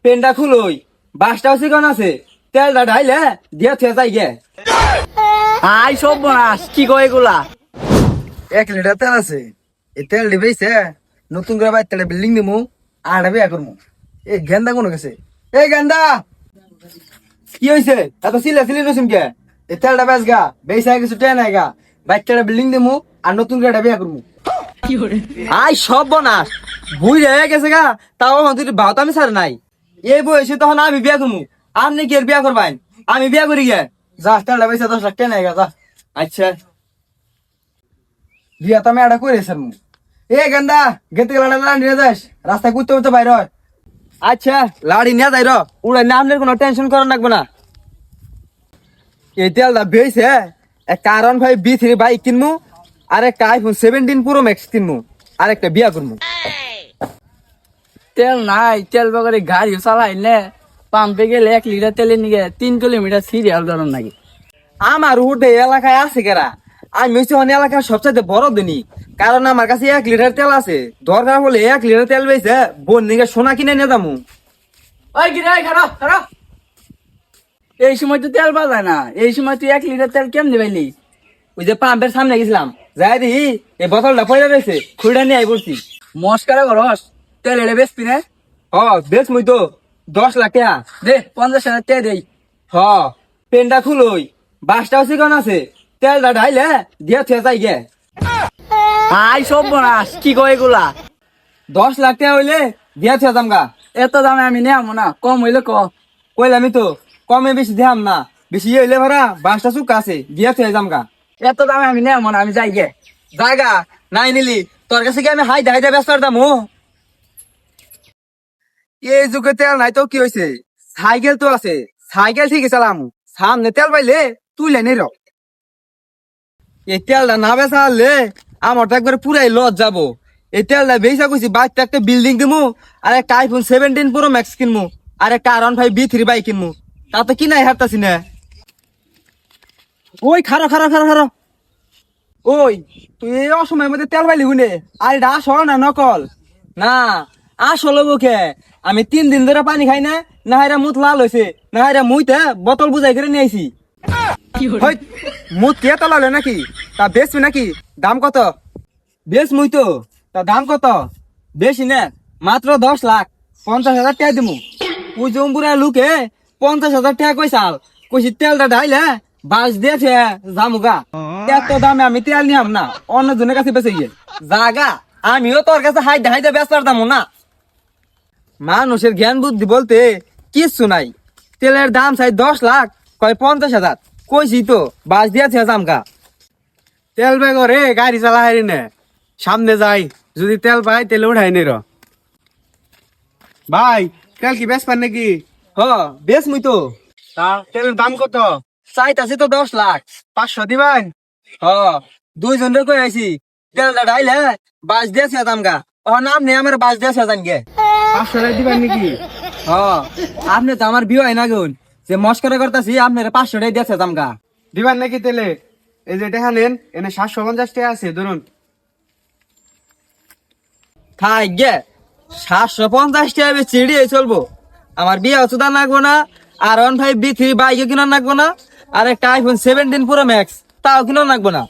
পেনটা খুলই বাসটাও চিকন আছে তেলটা ঢাইলে দিয়া থুয়ে যাই গে। আই সব বনাস কি কয় এগুলা? 1 লিটার তেল আছে, এই তেল দিবেইছে নতুন করে বাইর তেলে বিল্ডিং দিমু আর বিয়া করমু। এই গেন্দা কোন গেছে? এই গেন্দা কি হয়েছে এত সিলে সিলি রসুন কে? এই তেলটা বেচ গা, বেচা কিছু টেন আইগা, বাইর তেলে বিল্ডিং দিমু আর নতুন করে বিয়া করমু। আই সব বনাস বুই রে গেছে গা, তাও তুই ভাত আমি ছাড় নাই। এই বয়সে তখন আমি বিয়া করবো, আপনি কি আর বিয়া করবেন? আমি বিয়া করি গে। যা তেলটা বেচা 10 লাখ টেন আইগা যা। আচ্ছা বিয়া তো আমি এটা করেছেন। এ গেন্দা গেতে গেলে নিয়ে যাস, রাস্তায় ঘুরতে ঘুরতে বাইর হয়। আচ্ছা লাড়ি নিয়ে যাই উড়াই না, আপনার কোনো টেনশন করার লাগবে না। এই তেলটা বেয়েছে এক কারণ ভাই B3 বাইক কিনবো, আর একটা iPhone 17 Pro Max কিনবো, আর একটা বিয়া করবো। তেল নাই, তেল বগরে গাড়ি চালাই নে, পাম্পে গেলে 1 লিটার তেলে নিয়ে 3 কিলোমিটার সিরিয়াল ধরুন নাকি। আমার উঠে এলাকায় আছে কেরা, আমি হচ্ছে অনেক এলাকার সবচাইতে বড় ধনী, কারণ আমার কাছে 1 লিটার তেল আছে। দরকার হলে 1 লিটার তেল বেছে বোন নিকে সোনা কিনে নিয়ে যাবো। ওই গিরে খারাপ খারাপ, এই সময় তো তেল বাজায় না, এই সময় তুই 1 লিটার তেল কেমনি পাইলি? ওই যে পাম্পের সামনে গেছিলাম, যাই দিই এই বোতলটা পড়ে রয়েছে, খুঁড়া নিয়ে আই পড়ছি। মস্কারা করস, তেল এড়ে বেসপি না? হ বেশ মুই তো 10 লাখ টাকা। দে 50,000 তেল দেই। হ পেনটা খুলই বাসটাও চিকন আছে তেলটা ঢাইলে দিয়া থুয়ে যাই গে। আই সব বনাস কি কয় এগুলা? 10 লাখ টাকা হইলে দিয়া থুয়ে যাম গা। এত দামে আমি নেবো না, কম হইলে ক। কইলামি তো কমে বেশি দিয়াম না, বেশি হইলে ভাড়া বাসটা চুক আছে দিয়া থুয়ে যাম গা। এত দামে আমি নেবো না, আমি যাই গে। জায়গা নাই নিলি তোর কাছে কি আমি হাইদা হাইদা ব্যস্ত দাম? এই যুগে তেল নাই তো কি হয়েছে, সাইকেল তো আছে, সাইকেল ঠিকই চালাম, সামনে তেল পাইলে তুইলে নি র। এই তেলটা না বেচা হলে আমার তো একবার পুরাই লস যাবো। এই তেলটা বেচা কইছি বাইকটা একটা বিল্ডিং কিনবো, আর একটা iPhone 17 Pro Max কিনবো, আর একটা R15 B3 বাইক কিনবো, তা তো কিনাই হারতাছি না। ওই খারো খারো খারো খারো, ওই তুই এই অসময়ের মধ্যে তেল পাইলি গুনে? আর এটা আসল না নকল? না আসল বুকে, আমি 3 দিন ধরে পানি খাই না, না হাইরা মুত লাল হয়েছে, না হাইরা মুইতে বোতল বুঝাই করে নিয়ে আইছি। মুত কে তলালে নাকি? তা বেচবি নাকি? দাম কত? বেশ মুই তো, তা দাম কত? বেশি না, মাত্র 10 লাখ 50,000 টাকা দিমু। ওই জম্বুরা লুকে 50,000 টাকা কইসাল, কইছি তেলটা ঢাইলে বাস দিয়েছে জামুগা। এত দামে আমি তেল নিয়াম না, অন্য জনের কাছে বেঁচে গিয়ে জাগা। আমিও তোর কাছে হাইদা হাইদা ব্যস্ত দাম না। মানুষের জ্ঞান বুদ্ধি বলতে কিচ্ছু নাই। তেলের দাম চাই 10 লাখ, কয় 50,000। কইছি তো বাস দিয়েছে জামগা। তেল বেগ রে গাড়ি চালা হারি নে, সামনে যাই, যদি তেল পাই তেলে উঠাই নি র। ভাই তেল কি বেচ পান নাকি? হ বেশ মুই তো, তা তেলের দাম কত? চাইতাছি তো 10 লাখ। 500 দিবেন? হ 2 জনের কই আইছি, তেলটা ঢাইলে বাস দিয়েছে জামগা। ও নাম নেই আমার বাস দিয়েছে জানগে। 500 দিবেন নাকি? হ আপনি তো আমার বিয়ে হয় না গুন, যে মস্করা করতেছি আপনার 500 টাকা দিয়েছে জামগা। দিবেন নাকি তেলে? এই যে দেখা নেন, এনে 750 টাকা আছে ধরুন। খাই গে 750 টাকা চিড়ি চলবো? আমার বিয়ে অচুদা লাগবো না, R15 B3 বাইকে কিনা লাগবো না, আর একটা iPhone 17 Pro Max তাও কিনা লাগবো না।